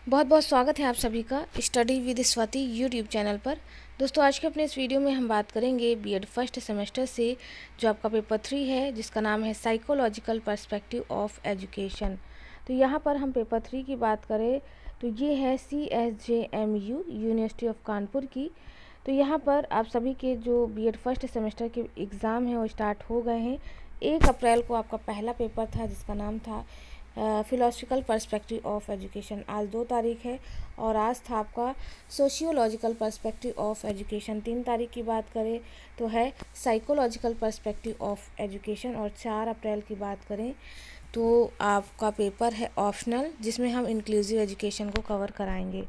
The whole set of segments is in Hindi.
बहुत बहुत स्वागत है आप सभी का study with Swati YouTube channel पर। दोस्तों आज के अपने इस वीडियो में हम बात करेंगे बीएड फर्स्ट सेमेस्टर से जो आपका पेपर 3 है, जिसका नाम है साइकोलॉजिकल पर्सपेक्टिव ऑफ एजुकेशन। तो यहाँ पर हम पेपर 3 की बात करें तो ये है CSJMU यूनिवर्सिटी ऑफ कानपुर की। तो यहाँ पर आप सभी के जो बीएड फर्स्ट सेमेस्टर के एग्ज़ाम हैं वो स्टार्ट हो गए हैं। 1 अप्रैल को आपका पहला पेपर था जिसका नाम था फिलोसफिकल पर्सपेक्टिव ऑफ एजुकेशन। आज 2 तारीख है और आज था आपका सोशियोलॉजिकल पर्सपेक्टिव ऑफ एजुकेशन। 3 तारीख की बात करें तो है साइकोलॉजिकल पर्सपेक्टिव ऑफ एजुकेशन। और 4 अप्रैल की बात करें तो आपका पेपर है ऑप्शनल, जिसमें हम इंक्लूसिव एजुकेशन को कवर कराएंगे।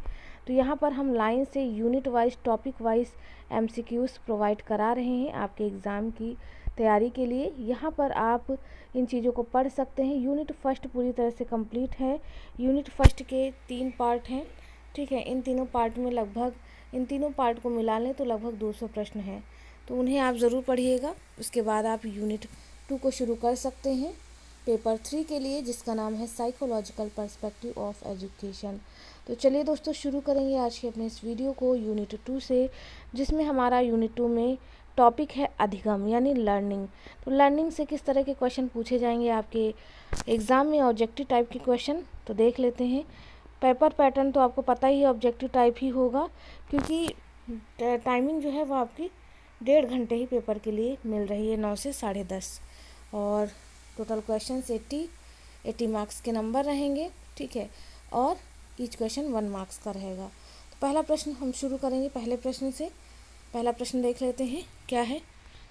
तो यहाँ पर हम लाइन से unit wise topic wise MCQs provide करा रहे हैं आपके एग्ज़ाम की तैयारी के लिए। यहाँ पर आप इन चीज़ों को पढ़ सकते हैं। यूनिट फर्स्ट पूरी तरह से कंप्लीट है। यूनिट फर्स्ट के 3 पार्ट हैं, ठीक है। इन तीनों पार्ट को मिला लें तो लगभग 200 प्रश्न हैं, तो उन्हें आप ज़रूर पढ़िएगा। उसके बाद आप यूनिट 2 को शुरू कर सकते हैं पेपर 3 के लिए, जिसका नाम है साइकोलॉजिकल पर्सपेक्टिव ऑफ एजुकेशन। तो चलिए दोस्तों शुरू करेंगे आज के अपने इस वीडियो को यूनिट 2 से, जिसमें हमारा यूनिट 2 में टॉपिक है अधिगम यानी लर्निंग। तो लर्निंग से किस तरह के क्वेश्चन पूछे जाएंगे आपके एग्ज़ाम में, ऑब्जेक्टिव टाइप के क्वेश्चन। तो देख लेते हैं। पेपर पैटर्न तो आपको पता ही है, ऑब्जेक्टिव टाइप ही होगा, क्योंकि टाइमिंग जो है वो आपकी 1.5 घंटे ही पेपर के लिए मिल रही है, 9 से 10:30। और टोटल क्वेश्चन 80 मार्क्स के नंबर रहेंगे, ठीक है। और ईच क्वेश्चन 1 मार्क्स का रहेगा। तो पहला प्रश्न हम शुरू करेंगे पहले प्रश्न से। पहला प्रश्न देख लेते हैं क्या है।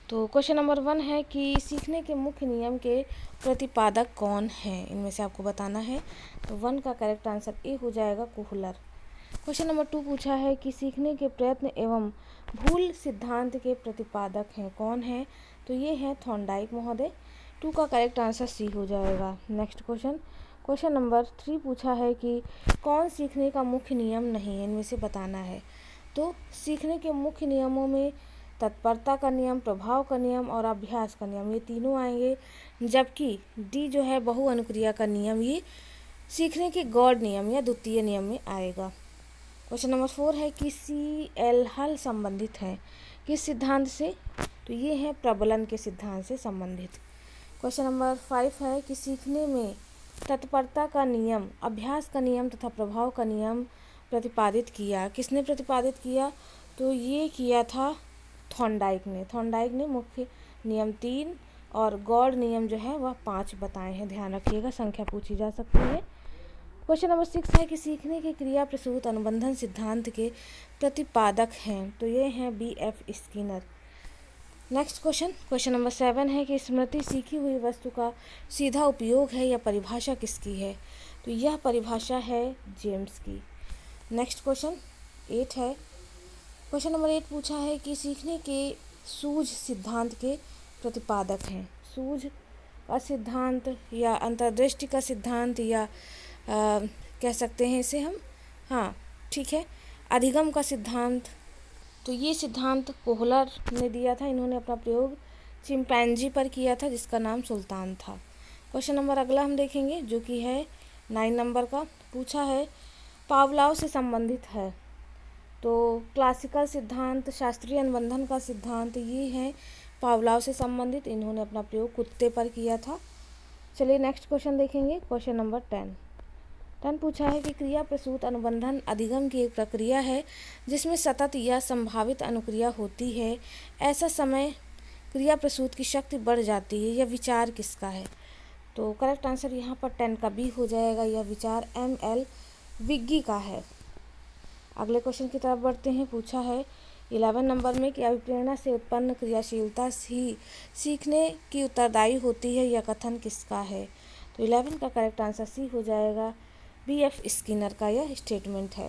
तो क्वेश्चन नंबर 1 है कि सीखने के मुख्य नियम के प्रतिपादक कौन है, इनमें से आपको बताना है। तो 1 का करेक्ट आंसर ए हो जाएगा, कोहलर। क्वेश्चन नंबर 2 पूछा है कि सीखने के प्रयत्न एवं भूल सिद्धांत के प्रतिपादक हैं, कौन है। तो ये है थॉर्नडाइक महोदय। 2 का करेक्ट आंसर सी हो जाएगा। नेक्स्ट क्वेश्चन नंबर 3 पूछा है कि कौन सीखने का मुख्य नियम नहीं है, इनमें से बताना है। तो सीखने के मुख्य नियमों में तत्परता का नियम, प्रभाव का नियम और अभ्यास का नियम, ये तीनों आएंगे। जबकि डी जो है बहु अनुक्रिया का नियम, ये सीखने के गौड़ नियम या द्वितीय नियम में आएगा। क्वेश्चन नंबर 4 है कि CL हल संबंधित है किस सिद्धांत से। तो ये है प्रबलन के सिद्धांत से संबंधित। क्वेश्चन नंबर 5 है कि सीखने में तत्परता का नियम, अभ्यास का नियम तथा प्रभाव का नियम प्रतिपादित किया, किसने प्रतिपादित किया। तो ये किया था थॉर्नडाइक ने मुख्य नियम 3 और गौड़ नियम जो है वह 5 बताए हैं। ध्यान रखिएगा, संख्या पूछी जा सकती है। क्वेश्चन नंबर 6 है कि सीखने के क्रिया प्रसूत अनुबंधन सिद्धांत के प्रतिपादक हैं। तो ये हैं BF Skinner. Next question number 7 है कि स्मृति सीखी हुई वस्तु का सीधा उपयोग है या परिभाषा किसकी है। तो यह परिभाषा है जेम्स की। नेक्स्ट क्वेश्चन 8 है। क्वेश्चन नंबर 8 पूछा है कि सीखने के सूझ सिद्धांत के प्रतिपादक हैं। सूझ का सिद्धांत या अंतर्दृष्टि का सिद्धांत या कह सकते हैं इसे हम, हाँ ठीक है, अधिगम का सिद्धांत। तो ये सिद्धांत कोहलर ने दिया था। इन्होंने अपना प्रयोग चिंपैंजी पर किया था, जिसका नाम सुल्तान था। क्वेश्चन नंबर अगला हम देखेंगे, जो कि है 9 नंबर का। पूछा है पावलाव से संबंधित है। तो क्लासिकल सिद्धांत, शास्त्रीय अनुबंधन का सिद्धांत, ये है पावलाव से संबंधित। इन्होंने अपना प्रयोग कुत्ते पर किया था। चलिए नेक्स्ट क्वेश्चन देखेंगे। क्वेश्चन नंबर 10 पूछा है कि क्रिया प्रसूत अनुबंधन अधिगम की एक प्रक्रिया है जिसमें सतत या संभावित अनुक्रिया होती है। ऐसा समय क्रिया प्रसूत की शक्ति बढ़ जाती है, यह विचार किसका है। तो करेक्ट आंसर यहाँ पर 10 का बी हो जाएगा। यह विचार ML विग्गी का है। अगले क्वेश्चन की तरफ बढ़ते हैं। पूछा है 11 नंबर में कि अभिप्रेरणा से उत्पन्न क्रियाशीलता ही सीखने की उत्तरदायी होती है, यह कथन किसका है। तो 11 का करेक्ट आंसर सी हो जाएगा। BF स्किनर का यह स्टेटमेंट है।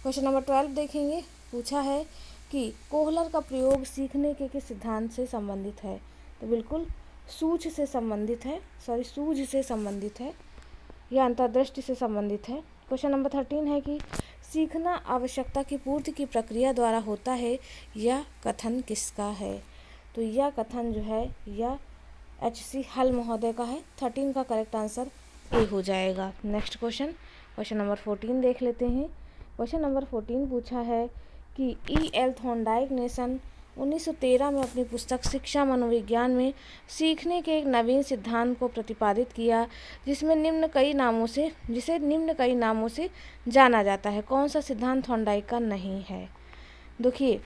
क्वेश्चन नंबर 12 देखेंगे। पूछा है कि कोहलर का प्रयोग सीखने के किस सिद्धांत से संबंधित है। तो बिल्कुल सूझ से संबंधित है या अंतर्दृष्टि से संबंधित है। क्वेश्चन नंबर 13 है कि सीखना आवश्यकता की पूर्ति की प्रक्रिया द्वारा होता है, यह कथन किसका है। तो यह कथन जो है यह HC हल महोदय का है। 13 का करेक्ट आंसर ए हो जाएगा। नेक्स्ट क्वेश्चन क्वेश्चन नंबर 14 देख लेते हैं। क्वेश्चन नंबर 14 पूछा है कि E.L. थॉर्नडाइक ने सन 1913 में अपनी पुस्तक शिक्षा मनोविज्ञान में सीखने के एक नवीन सिद्धांत को प्रतिपादित किया, जिसे निम्न कई नामों से जाना जाता है। कौन सा सिद्धांत थॉर्नडाइक का नहीं है? देखिए,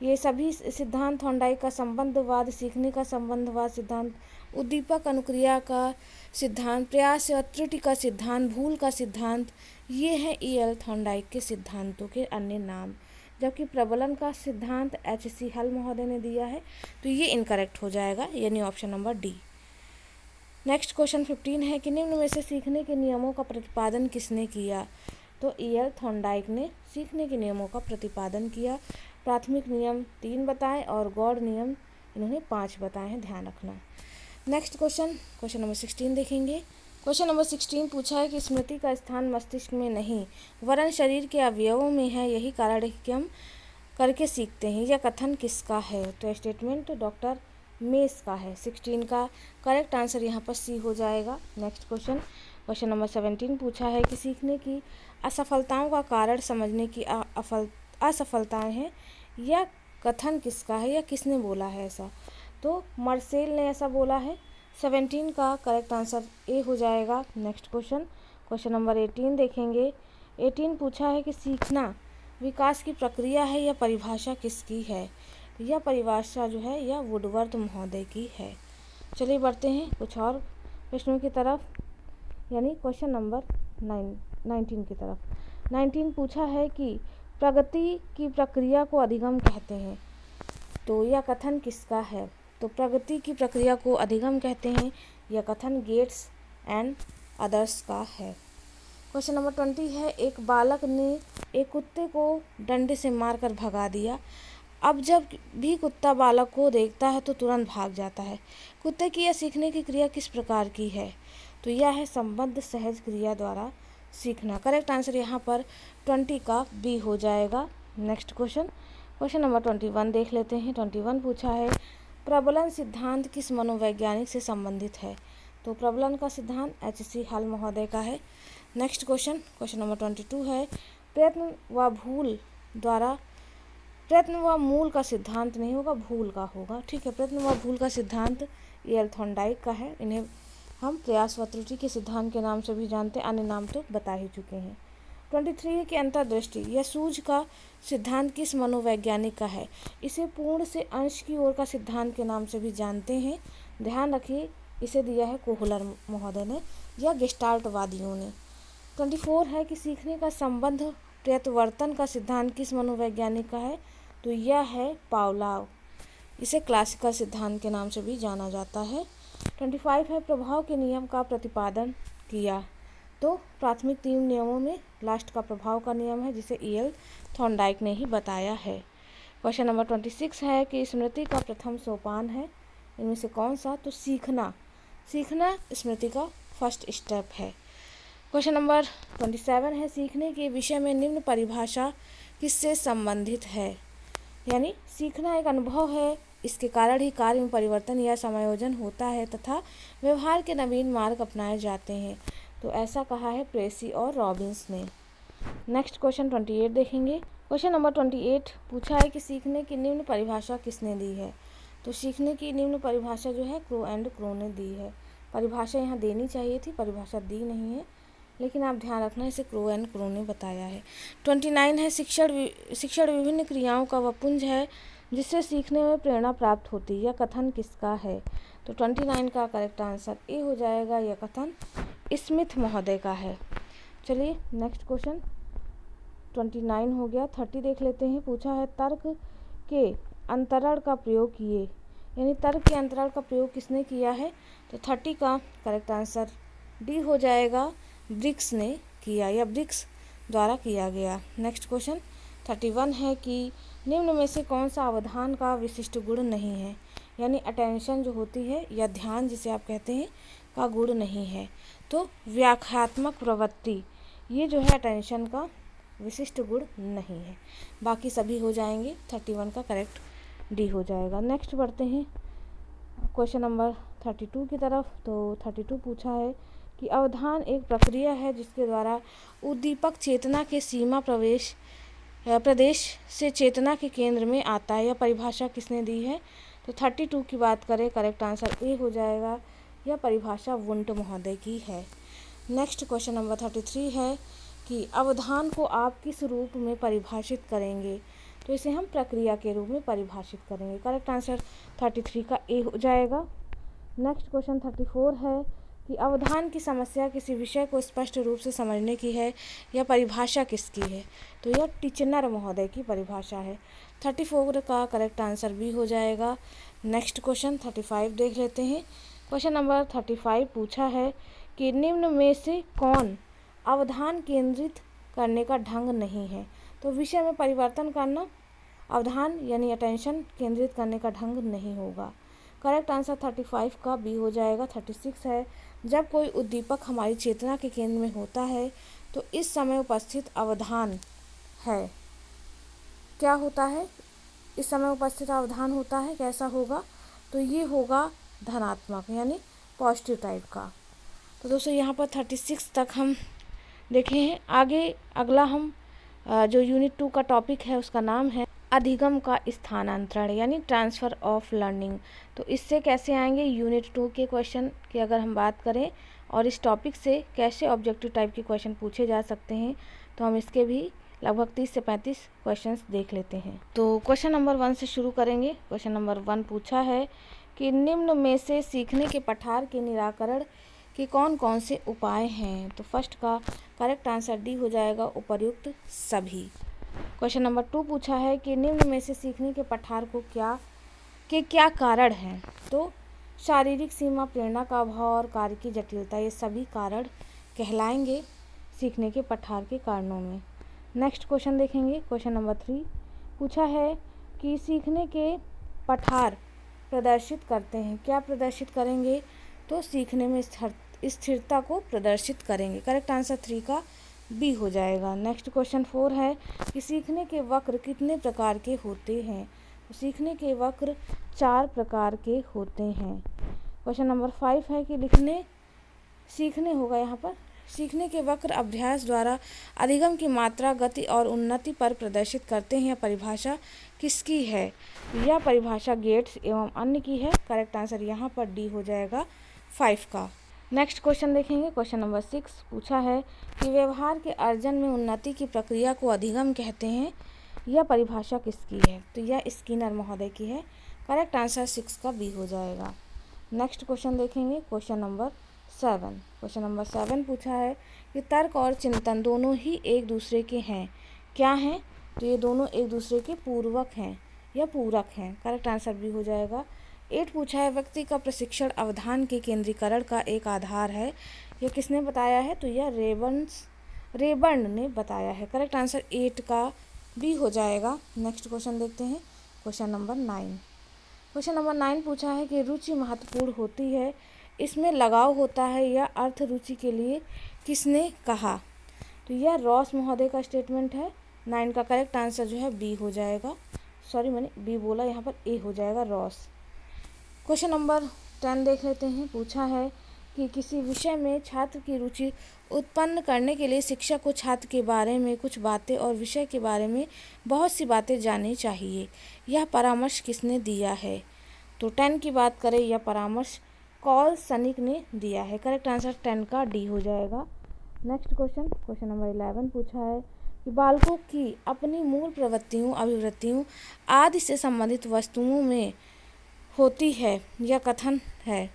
ये सभी सिद्धांत थॉर्नडाइक का संबंधवाद, सीखने का संबंधवाद सिद्धांत, उद्दीपक अनुक्रिया का सिद्धांत, प्रयास और त्रुटि का सिद्धांत, भूल का सिद्धांत, ये हैं E.L. थॉर्नडाइक के सिद्धांतों के अन्य नाम। जबकि प्रबलन का सिद्धांत H.C. हल महोदय ने दिया है, तो ये इनकरेक्ट हो जाएगा, यानी option number D. Next question 15 है कि निम्न में से सीखने के नियमों का प्रतिपादन किसने किया? तो E.L. थॉर्नडाइक ने सीखने के नियमों का प्रतिपादन किया। प्राथमिक नियम 3 बताएं और गौड़ नियम इन्होंने 5 बताए हैं, ध्यान रखना। नेक्स्ट क्वेश्चन नंबर 16 देखेंगे। क्वेश्चन नंबर 16 पूछा है कि स्मृति का स्थान मस्तिष्क में नहीं वरन शरीर के अवयवों में है, यही कारण है कि हम करके सीखते हैं। यह कथन किसका है? तो स्टेटमेंट डॉक्टर मेस का है। 16 का करेक्ट आंसर यहाँ पर सी हो जाएगा। नेक्स्ट क्वेश्चन नंबर 17 पूछा है कि सीखने की असफलताओं का कारण समझने की असफलताएं हैं, यह कथन किसका है या किसने बोला है ऐसा? तो मार्सेल ने ऐसा बोला है। 17 का करेक्ट आंसर ए हो जाएगा। नेक्स्ट क्वेश्चन नंबर 18 देखेंगे। 18 पूछा है कि सीखना विकास की प्रक्रिया है, यह परिभाषा किसकी है? यह परिभाषा जो है यह वुडवर्थ महोदय की है। चलिए बढ़ते हैं कुछ और प्रश्नों की तरफ, यानी क्वेश्चन नंबर 19 की तरफ। 19 पूछा है कि प्रगति की प्रक्रिया को अधिगम कहते हैं, तो यह कथन किसका है? तो प्रगति की प्रक्रिया को अधिगम कहते हैं, यह कथन गेट्स एंड अदर्स का है। क्वेश्चन नंबर 20 है एक बालक ने एक कुत्ते को डंडे से मारकर भगा दिया। अब जब भी कुत्ता बालक को देखता है तो तुरंत भाग जाता है। कुत्ते की यह सीखने की क्रिया किस प्रकार की है? तो यह है संबद्ध सहज क्रिया द्वारा सीखना। करेक्ट आंसर यहाँ पर 20 का बी हो जाएगा। नेक्स्ट क्वेश्चन नंबर 21 देख लेते हैं। 21 पूछा है प्रबलन सिद्धांत किस मनोवैज्ञानिक से संबंधित है? तो प्रबलन का सिद्धांत H.C. हल महोदय का है। नेक्स्ट क्वेश्चन नंबर 22 है प्रयत्न व मूल का सिद्धांत नहीं होगा, भूल का होगा। ठीक है, प्रयत्न व भूल का सिद्धांत E.L. थॉर्नडाइक का है। इन्हें हम प्रयास व त्रुटि के सिद्धांत के नाम से भी जानते हैं, अन्य नाम तो बता ही चुके हैं। 23 है कि अंतर्दृष्टि या सूझ का सिद्धांत किस मनोवैज्ञानिक का है? इसे पूर्ण से अंश की ओर का सिद्धांत के नाम से भी जानते हैं, ध्यान रखिए। इसे दिया है कोहलर महोदय ने या गेस्टाल्टवादियों ने। 24 है कि सीखने का संबंध प्रत्यावर्तन का सिद्धांत किस मनोवैज्ञानिक का है? तो यह है पावलोव। इसे क्लासिकल सिद्धांत के नाम से भी जाना जाता है। 25 है प्रभाव के नियम का प्रतिपादन किया। तो प्राथमिक 3 नियमों में लास्ट का प्रभाव का नियम है, जिसे E.L. थॉर्नडाइक ने ही बताया है। क्वेश्चन नंबर 26 है कि स्मृति का प्रथम सोपान है, इनमें से कौन सा? तो सीखना स्मृति का फर्स्ट स्टेप है। क्वेश्चन नंबर 27 है सीखने के विषय में निम्न परिभाषा किससे संबंधित है? यानी सीखना एक अनुभव है, इसके कारण ही कार्य में परिवर्तन या समायोजन होता है तथा व्यवहार के नवीन मार्ग अपनाए जाते हैं। तो ऐसा कहा है प्रेसी और रॉबिन्स ने। नेक्स्ट क्वेश्चन 28 देखेंगे। क्वेश्चन नंबर 28 पूछा है कि सीखने की निम्न परिभाषा किसने दी है? तो सीखने की निम्न परिभाषा जो है क्रो एंड क्रो ने दी है। परिभाषा यहाँ देनी चाहिए थी, परिभाषा दी नहीं है, लेकिन आप ध्यान रखना इसे क्रो एंड क्रो ने बताया है। 29 है शिक्षण विभिन्न क्रियाओं का वह पुंज है जिससे सीखने में प्रेरणा प्राप्त होती है, यह कथन किसका है? तो 29 का करेक्ट आंसर ए हो जाएगा, यह कथन स्मिथ महोदय का है। चलिए नेक्स्ट क्वेश्चन 29 हो गया। 30 देख लेते हैं। पूछा है तर्क के अंतरण का प्रयोग किए, यानी तर्क के अंतरण का प्रयोग किसने किया है? तो 30 का करेक्ट आंसर डी हो जाएगा, ब्रिक्स ने किया या ब्रिक्स द्वारा किया गया। नेक्स्ट क्वेश्चन 31 है कि निम्न में से कौन सा अवधान का विशिष्ट गुण नहीं है? यानी अटेंशन जो होती है या ध्यान जिसे आप कहते हैं का गुण नहीं है। तो व्याख्यात्मक प्रवृत्ति ये जो है अटेंशन का विशिष्ट गुण नहीं है, बाकी सभी हो जाएंगे। 31 का करेक्ट डी हो जाएगा। नेक्स्ट बढ़ते हैं क्वेश्चन नंबर 32 की तरफ। तो 32 पूछा है कि अवधान एक प्रक्रिया है जिसके द्वारा उद्दीपक चेतना के सीमा प्रदेश से चेतना के केंद्र में आता है। यह परिभाषा किसने दी है? तो 32 की बात करें, करेक्ट आंसर ए हो जाएगा। यह परिभाषा वुंट महोदय की है। नेक्स्ट क्वेश्चन नंबर 33 है कि अवधान को आप किस रूप में परिभाषित करेंगे? तो इसे हम प्रक्रिया के रूप में परिभाषित करेंगे। करेक्ट आंसर 33 का ए हो जाएगा। नेक्स्ट क्वेश्चन 34 है कि अवधान की समस्या किसी विषय को स्पष्ट रूप से समझने की है। यह परिभाषा किसकी है? तो यह टिचनर महोदय की परिभाषा है। 34 का करेक्ट आंसर बी हो जाएगा। नेक्स्ट क्वेश्चन 35 देख लेते हैं। क्वेश्चन नंबर 35 पूछा है कि निम्न में से कौन अवधान केंद्रित करने का ढंग नहीं है? तो विषय में परिवर्तन करना अवधान यानी अटेंशन केंद्रित करने का ढंग नहीं होगा। करेक्ट आंसर 35 का बी हो जाएगा। 36 है, जब कोई उद्दीपक हमारी चेतना के केंद्र में होता है तो इस समय उपस्थित अवधान है, क्या होता है? इस समय उपस्थित अवधान होता है कैसा होगा? तो ये होगा धनात्मक यानी पॉजिटिव टाइप का। तो दोस्तों यहाँ पर 36 तक हम देखे हैं। आगे अगला हम जो यूनिट 2 का टॉपिक है उसका नाम है अधिगम का स्थानांतरण यानी ट्रांसफ़र ऑफ लर्निंग। तो इससे कैसे आएंगे यूनिट 2 के क्वेश्चन की अगर हम बात करें और इस टॉपिक से कैसे ऑब्जेक्टिव टाइप के क्वेश्चन पूछे जा सकते हैं, तो हम इसके भी लगभग 30 से 35 क्वेश्चंस देख लेते हैं। तो क्वेश्चन नंबर 1 से शुरू करेंगे। क्वेश्चन नंबर 1 पूछा है कि निम्न में से सीखने के पठार के निराकरण के कौन कौन से उपाय हैं? तो फर्स्ट का करेक्ट आंसर डी हो जाएगा, उपर्युक्त सभी। क्वेश्चन नंबर 2 पूछा है कि निम्न में से सीखने के पठार को क्या कारण हैं? तो शारीरिक सीमा, प्रेरणा का अभाव और कार्य की जटिलता, ये सभी कारण कहलाएंगे सीखने के पठार के कारणों में। नेक्स्ट क्वेश्चन देखेंगे। क्वेश्चन नंबर 3 पूछा है कि सीखने के पठार प्रदर्शित करते हैं, क्या प्रदर्शित करेंगे? तो सीखने में स्थिरता को प्रदर्शित करेंगे। करेक्ट आंसर 3 का बी हो जाएगा। नेक्स्ट क्वेश्चन 4 है कि सीखने के वक्र कितने प्रकार के होते हैं? तो सीखने के वक्र 4 प्रकार के होते हैं। क्वेश्चन नंबर 5 है कि सीखने होगा यहाँ पर सीखने के वक्र अभ्यास द्वारा अधिगम की मात्रा, गति और उन्नति पर प्रदर्शित करते हैं। यह परिभाषा किसकी है? यह परिभाषा गेट्स एवं अन्य की है। करेक्ट आंसर यहाँ पर डी हो जाएगा 5 का। नेक्स्ट क्वेश्चन देखेंगे। क्वेश्चन नंबर 6 पूछा है कि व्यवहार के अर्जन में उन्नति की प्रक्रिया को अधिगम कहते हैं। यह परिभाषा किसकी है? तो यह स्किनर महोदय की है। करेक्ट आंसर 6 का बी हो जाएगा। नेक्स्ट क्वेश्चन देखेंगे। Question number 7। क्वेश्चन नंबर 7 पूछा है कि तर्क और चिंतन दोनों ही एक दूसरे के हैं, क्या हैं? तो ये दोनों एक दूसरे के पूर्वक हैं या पूरक हैं। करेक्ट आंसर बी हो जाएगा। 8 पूछा है व्यक्ति का प्रशिक्षण अवधान के केंद्रीकरण का एक आधार है, यह किसने बताया है? तो यह रेबर्न ने बताया है। करेक्ट आंसर 8 का बी हो जाएगा। नेक्स्ट क्वेश्चन देखते हैं। Question number 9। क्वेश्चन नंबर 9 पूछा है कि रुचि महत्वपूर्ण होती है, इसमें लगाव होता है, यह अर्थ रुचि के लिए किसने कहा? तो यह रॉस महोदय का स्टेटमेंट है। 9 का करेक्ट आंसर जो है बी हो जाएगा। सॉरी, मैंने बी बोला, यहाँ पर ए हो जाएगा, रॉस। क्वेश्चन नंबर 10 देख लेते हैं। पूछा है कि किसी विषय में छात्र की रुचि उत्पन्न करने के लिए शिक्षक को छात्र के बारे में कुछ बातें और विषय के बारे में बहुत सी बातें जाननी चाहिए। यह परामर्श किसने दिया है? तो 10 की बात करें, यह परामर्श कॉल सनिक ने दिया है। करेक्ट आंसर 10 का डी हो जाएगा। नेक्स्ट क्वेश्चन नंबर 11 पूछा है कि बालकों की अपनी मूल प्रवृत्तियों, अभिवृत्तियों आदि से संबंधित वस्तुओं में होती है, यह कथन है,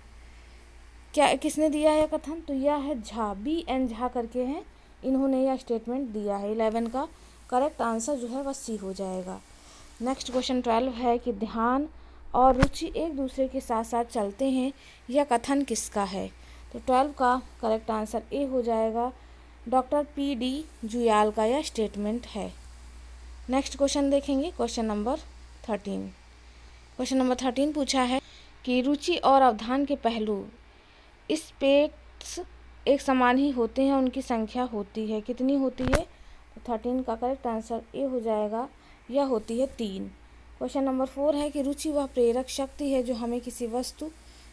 क्या किसने दिया है यह कथन? तो यह है झा, BN झा करके हैं, इन्होंने यह स्टेटमेंट दिया है। 11 का करेक्ट आंसर जो है वह सी हो जाएगा। नेक्स्ट क्वेश्चन 12 है कि ध्यान और रुचि एक दूसरे के साथ साथ चलते हैं, यह कथन किसका है? तो 12 का करेक्ट आंसर ए हो जाएगा। डॉक्टर PD जुयाल का यह स्टेटमेंट है। नेक्स्ट क्वेश्चन देखेंगे। Question number 13। क्वेश्चन नंबर 13 पूछा है कि रुचि और अवधान के पहलू स्पेक्ट्स एक समान ही होते हैं, उनकी संख्या होती है, कितनी होती है? तो 13 का करेक्ट आंसर ए हो जाएगा, यह होती है 3। क्वेश्चन नंबर 4 है कि रुचि वह प्रेरक शक्ति है जो हमें किसी वस्तु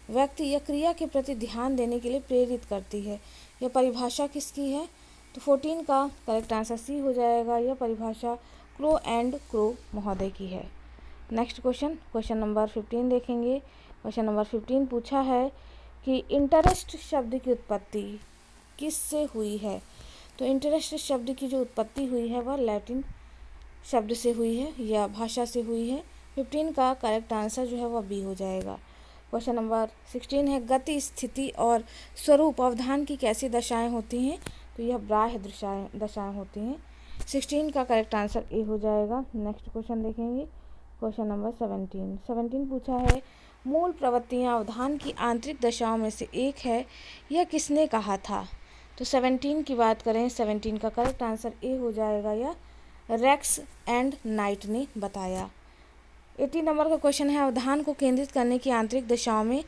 व्यक्ति या क्रिया के प्रति ध्यान देने के लिए प्रेरित करती है। यह परिभाषा किसकी है? तो 14 का करेक्ट आंसर सी हो जाएगा। यह परिभाषा क्रो एंड क्रो महोदय की है। नेक्स्ट क्वेश्चन नंबर 15 देखेंगे। क्वेश्चन नंबर 15 पूछा है कि इंटरेस्ट शब्द की उत्पत्ति किससे हुई है? तो इंटरेस्ट शब्द की जो उत्पत्ति हुई है वह लैटिन शब्द से हुई है या भाषा से हुई है। 15 का करेक्ट आंसर जो है वह बी हो जाएगा। क्वेश्चन नंबर 16 है गति, स्थिति और स्वरूप अवधान की कैसी दशाएं होती हैं? तो यह बाह्य दशाएं होती हैं। 16 का करेक्ट आंसर ए हो जाएगा। नेक्स्ट क्वेश्चन देखेंगे। क्वेश्चन नंबर 17 पूछा है मूल प्रवृत्तियाँ अवधान की आंतरिक दशाओं में से एक है, यह किसने कहा था? तो 17 की बात करें, 17 का करेक्ट आंसर ए हो जाएगा। यह रेक्स एंड नाइट ने बताया। 18 नंबर का क्वेश्चन है अवधान को केंद्रित करने की आंतरिक दशाओं में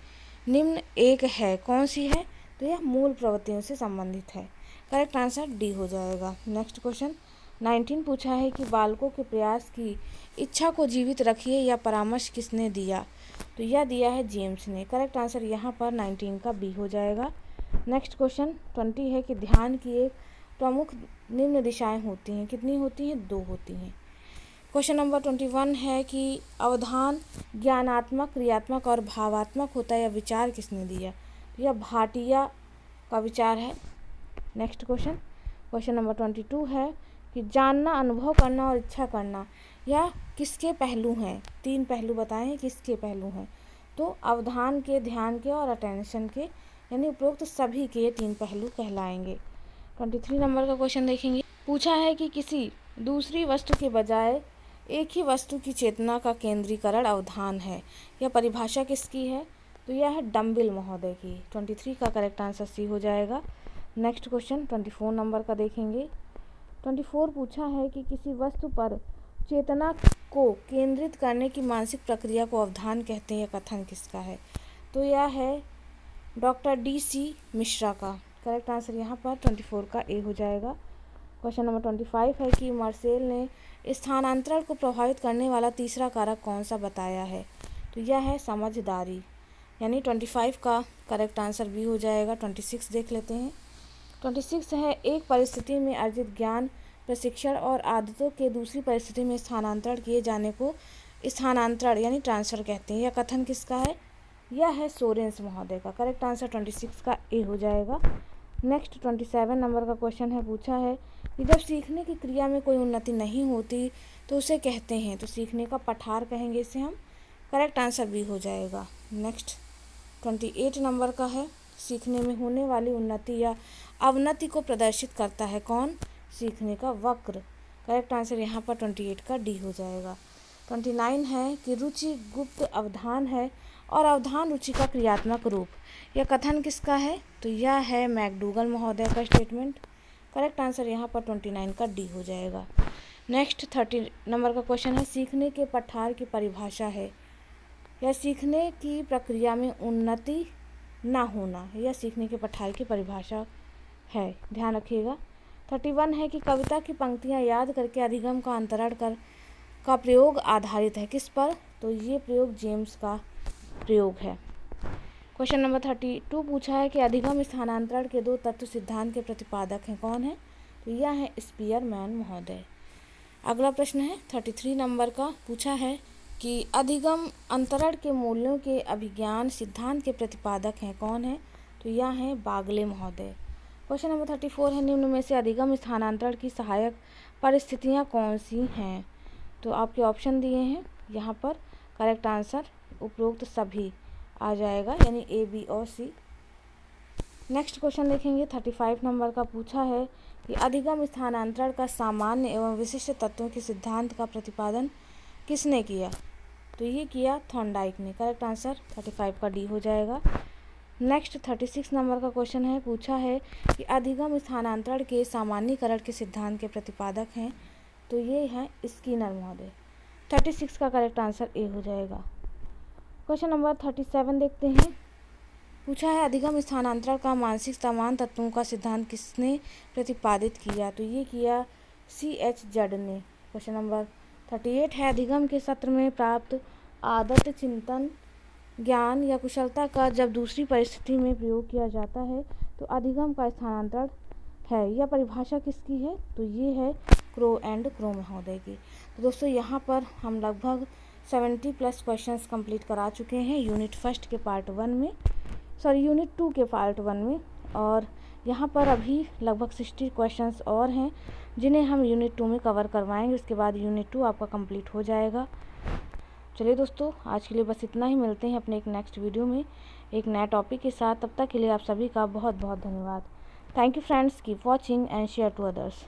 निम्न एक है, कौन सी है? तो यह मूल प्रवृत्तियों से संबंधित है। करेक्ट आंसर डी हो जाएगा। नेक्स्ट क्वेश्चन 19 पूछा है कि बालकों के प्रयास की इच्छा को जीवित रखिए या परामर्श किसने दिया? तो यह दिया है जेम्स ने। करेक्ट आंसर यहाँ पर 19 का बी हो जाएगा। नेक्स्ट क्वेश्चन 20 है कि ध्यान की एक प्रमुख निम्न दिशाएं होती हैं, कितनी होती हैं? 2 होती हैं। क्वेश्चन नंबर 21 है कि अवधान ज्ञानात्मक, क्रियात्मक और भावात्मक होता है, यह विचार किसने दिया? तो यह भाटिया का विचार है। नेक्स्ट क्वेश्चन नंबर 22 है कि जानना, अनुभव करना और इच्छा करना यह किसके पहलू हैं? 3 पहलू बताएं किसके पहलू हैं? तो अवधान के, ध्यान के और अटेंशन के, यानी उपरोक्त सभी के 3 पहलू कहलाएंगे। 23 नंबर का क्वेश्चन देखेंगे। पूछा है कि किसी दूसरी वस्तु के बजाय एक ही वस्तु की चेतना का केंद्रीकरण अवधान है, यह परिभाषा किसकी है? तो यह है डम्बिल महोदय की। 23 का करेक्ट आंसर सी हो जाएगा। नेक्स्ट क्वेश्चन 24 नंबर का देखेंगे। 24 पूछा है कि किसी वस्तु पर चेतना को केंद्रित करने की मानसिक प्रक्रिया को अवधान कहते हैं, यह कथन किसका है? तो यह है डॉक्टर DC मिश्रा का। करेक्ट आंसर यहाँ पर 24 का ए हो जाएगा। क्वेश्चन नंबर 25 है कि मार्सेल ने स्थानांतरण को प्रभावित करने वाला तीसरा कारक कौन सा बताया है? तो यह है समझदारी, यानी 25 का करेक्ट आंसर बी हो जाएगा। 26 देख लेते हैं। 26 है एक परिस्थिति में अर्जित ज्ञान, प्रशिक्षण और आदतों के दूसरी परिस्थिति में स्थानांतरण किए जाने को स्थानांतरण यानी ट्रांसफ़र कहते हैं, यह कथन किसका है? यह है सोरेंस महोदय का। करेक्ट आंसर 26 का ए हो जाएगा। नेक्स्ट 27 नंबर का क्वेश्चन है। पूछा है कि जब सीखने की क्रिया में कोई उन्नति नहीं होती तो उसे कहते हैं, तो सीखने का पठार कहेंगे इसे हम। करेक्ट आंसर बी हो जाएगा। नेक्स्ट 28 नंबर का है सीखने में होने वाली उन्नति या अवनति को प्रदर्शित करता है कौन? सीखने का वक्र। करेक्ट आंसर यहाँ पर 28 का डी हो जाएगा। 29 है कि रुचि गुप्त अवधान है और अवधान रुचि का क्रियात्मक रूप, यह कथन किसका है? तो यह है मैकडूगल महोदय का स्टेटमेंट। करेक्ट आंसर यहाँ पर 29 का डी हो जाएगा। नेक्स्ट 30 नंबर का क्वेश्चन है सीखने के पठार की परिभाषा है, यह सीखने की प्रक्रिया में उन्नति ना होना, यह सीखने के पठार की परिभाषा है, ध्यान रखिएगा। 31 है कि कविता की पंक्तियाँ याद करके अधिगम का अंतरण का प्रयोग आधारित है किस पर? तो ये प्रयोग जेम्स का प्रयोग है। क्वेश्चन नंबर 32 पूछा है कि अधिगम स्थानांतरण के 2 तत्व सिद्धांत के प्रतिपादक हैं, कौन है? तो यह है स्पीयरमैन महोदय। अगला प्रश्न है 33 नंबर का। पूछा है कि अधिगम अंतरण के मूल्यों के अभिज्ञान सिद्धांत के प्रतिपादक हैं, कौन है? तो यह है बागले महोदय। क्वेश्चन नंबर 34 है निम्न में से अधिगम स्थानांतरण की सहायक परिस्थितियाँ कौन सी हैं? तो आपके ऑप्शन दिए हैं यहाँ पर। करेक्ट आंसर उपरोक्त सभी आ जाएगा, यानी ए, बी और सी। नेक्स्ट क्वेश्चन देखेंगे 35 नंबर का। पूछा है कि अधिगम स्थानांतरण का सामान्य एवं विशिष्ट तत्वों के सिद्धांत का प्रतिपादन किसने किया? तो ये किया थॉर्नडाइक ने। करेक्ट आंसर 35 का डी हो जाएगा। नेक्स्ट 36 नंबर का क्वेश्चन है। पूछा है कि अधिगम स्थानांतरण के सामान्यीकरण के सिद्धांत के प्रतिपादक हैं, तो ये हैं स्किनर महोदय। 36 का करेक्ट आंसर ए हो जाएगा। क्वेश्चन नंबर 37 देखते हैं। पूछा है अधिगम स्थानांतरण का मानसिक समान तत्वों का सिद्धांत किसने प्रतिपादित किया? तो ये किया C.H. जड ने। क्वेश्चन नंबर 38 है अधिगम के सत्र में प्राप्त आदत चिंतन ज्ञान या कुशलता का जब दूसरी परिस्थिति में प्रयोग किया जाता है तो अधिगम का स्थानांतरण है। यह परिभाषा किसकी है? तो ये है क्रो एंड क्रो महोदय की। तो दोस्तों यहाँ पर हम लगभग 70+ क्वेश्चंस कंप्लीट करा चुके हैं यूनिट 1 के पार्ट 1 में, यूनिट 2 के पार्ट 1 में। और यहाँ पर अभी लगभग 60 क्वेश्चंस और हैं जिन्हें हम यूनिट 2 में कवर करवाएंगे। उसके बाद यूनिट 2 आपका कंप्लीट हो जाएगा। चलिए दोस्तों, आज के लिए बस इतना ही। मिलते हैं अपने एक नेक्स्ट वीडियो में एक नया टॉपिक के साथ। तब तक के लिए आप सभी का बहुत बहुत धन्यवाद। Thank you friends, keep watching and share to others.